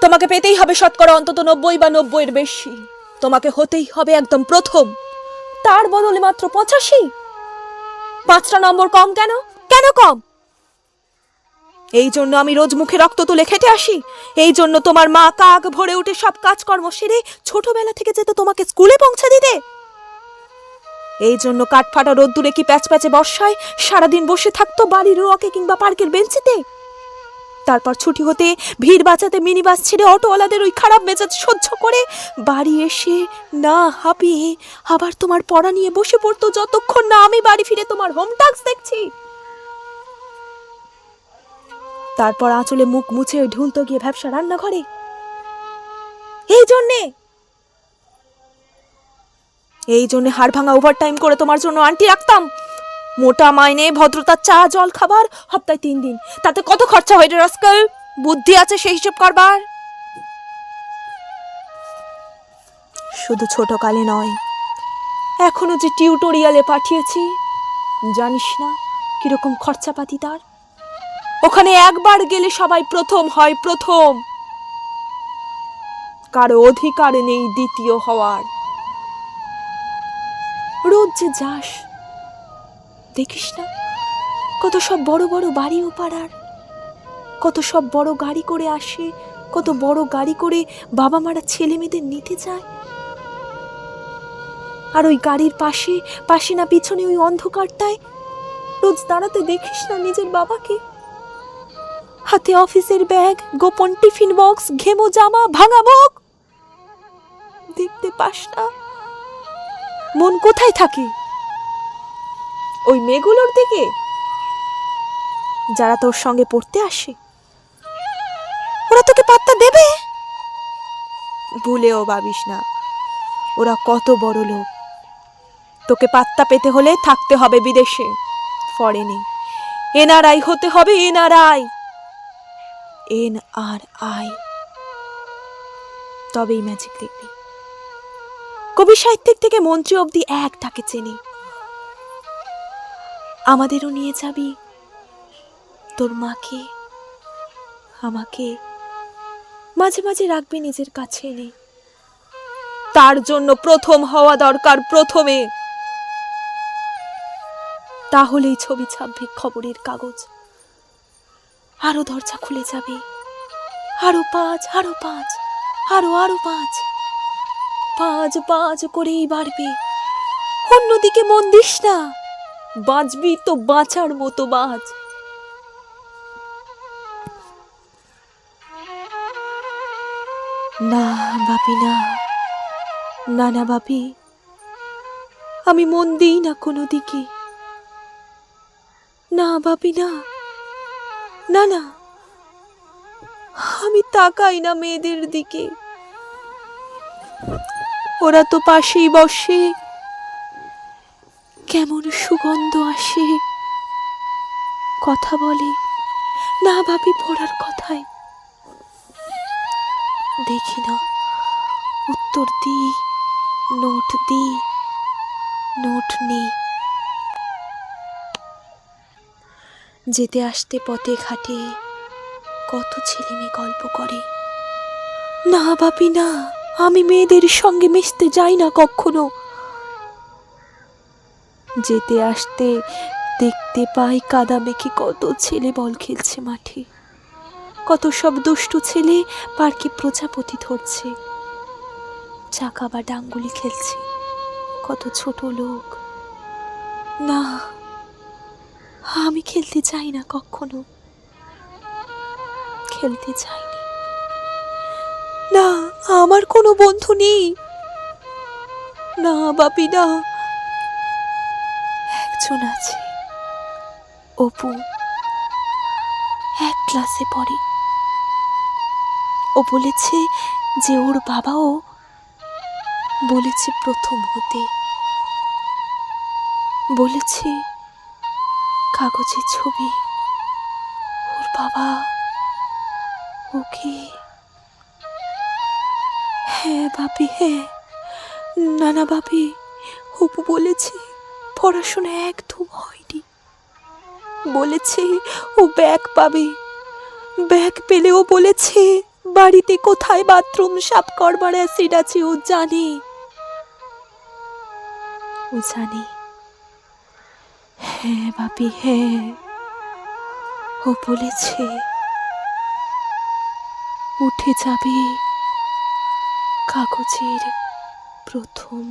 তোমাকে পেতেই হবে শতকরা অন্তত 90 বা 90-এর বেশি। তোমাকে হতেই হবে একদম প্রথম, তার বদলে মাত্র 85। 5টা নম্বর কম কেন? কেন কম? এই জন্য আমি রোজ মুখে রক্ত তুলে খেটে আসি। এই জন্য তোমার মা কাক ভরে উঠে সব কাজকর্ম সেরে ছোটবেলা থেকে যেত তোমাকে স্কুলে পৌঁছে দিতে। এই জন্য কাঠফাটা রোদ্দুরে কি প্যাচ প্যাচে বর্ষায় সারাদিন বসে থাকতো বাড়ির রোয়াকে কিংবা পার্কের বেঞ্চিতে। তারপর ছুটি হতে ভিড় বাঁচাতে মিনি বাস ছেড়ে অটোওয়ালাদের ওই খারাপ মেজাজ সহ্য করে বাড়ি এসে না হাঁপিয়ে আবার তোমার পড়া নিয়ে বসে পড়তো যতক্ষণ না আমি বাড়ি ফিরে তোমার হোম টাস্ক দেখছি। তারপর আঁচলে মুখ মুছে ওই ঢুলতো গিয়ে ভ্যাবসা রান্নাঘরে। এই জন্যে হাড় ভাঙা ওভারটাইম করে তোমার জন্য আন্টি রাখতাম। মোটা মাইনে ভদ্রতার চা জল খাবার সপ্তাহে 3 দিন। তাতে কত খরচা হয় রে রাস্কেল? বুদ্ধি আছে সেই হিসেব করবার? শুধু ছোটকালে নয়, এখনো যে টিউটোরিয়ালে পাঠিয়েছি, জানিস না কিরকম খরচাপাতি তার? ওখানে একবার গেলে সবাই প্রথম হয়, প্রথম। কারো অধিকার নেই দ্বিতীয় হওয়ার। রোজ যে যাস, দেখিস না কত সব বড় বড় বাড়ি ও পাড়ার, কত সব বড় গাড়ি করে আসে, কত বড় গাড়ি করে বাবা মারা ছেলে মেয়েদের নিতে যায়। আর ওই গাড়ির পাশে পাশে না পিছনে ওই অন্ধকারটায় রোজ দাঁড়াতে দেখিস না নিজের বাবাকে? হাতে অফিসের ব্যাগ, গোপন টিফিন বক্স, ঘেমো জামা, ভাঙা মুখ। দেখতে পাস না? মন কোথায় থাকে? ওই মেয়েগুলোর দিকে যারা তোর সঙ্গে পড়তে আসে। ওরা তোকে পাত্তা দেবে? ভুলেও ভাবিস না, ওরা কত বড় লোক। তোকে পাত্তা পেতে হলে থাকতে হবে বিদেশে, ফরেনে। এনআরআই হতে হবে, এনআরআই। এনআরআই, তবেই ম্যাজিক দেখবি। কবি সাহিত্যিক থেকে মন্ত্রী অবধি এক ডাকে চেনে। আমাদেরও নিয়ে যাবি, তোর মাকে আমাকে মাঝে মাঝে রাখবি নিজের কাছে এনে। তার জন্য প্রথম হওয়া দরকার, প্রথমে। তাহলেই ছবি ছাপবে খবরের কাগজ। আরো দরজা খুলে যাবে, আরো 5, আরো 5, আরো 5, 5 করেই বাড়বে। অন্যদিকে মন দিস না, বাঁচবি তো বাঁচার মতো বাঁচ। না বাপি, না না না বাপি, আমি মন দিই না কোনো দিকে। না বাপি, না না না, আমি তাকাই না মেয়েদের দিকে। ওরা তো পাশেই বসে, কেমন সুগন্ধ আসে, কথা বলে। না ভাবি পড়ার কথায়। দেখি না, উত্তর দি, নোট দি, নোট নেই। যেতে আসতে পথে ঘাটে কত ছেলে মেয়ে গল্প করে। না ভাবি, না, আমি মেয়েদের সঙ্গে মিশতে যাই না কখনো। যেতে আসতে দেখতে পাই কাদা মেখে কত ছেলে বল খেলছে মাঠে, কত সব দুষ্টু ছেলে পার্কে প্রজাপতি ধরছে, চাকা বা ডাঙ্গুলি খেলছে, কত ছোট লোক। না, আমি খেলতে চাই না কখনো, খেলতে চাইনি। না, আমার কোনো বন্ধু নেই। না বাপি, না, একজন আছে, অপু, এক ক্লাসে পড়ে। ও বলেছে যে ওর বাবাও বলেছে প্রথম হতে, বলেছে কাগজে ছবি, ওর বাবা ওকে। হ্যাঁ বাপি, হ্যাঁ। নানা বাপি, অপু বলেছে পড়াশোনা একদম হয়নি, বলেছে ও ব্যাগ পাবে, ব্যাগ পেলেও বলেছে বাড়িতে কোথায় বাথরুম সাফ করবার অ্যাসিড আছে ও জানে। ও জানে, হ্যাঁ বাপি হ্যাঁ, ও বলেছে উঠে যাবে কাগজের প্রথম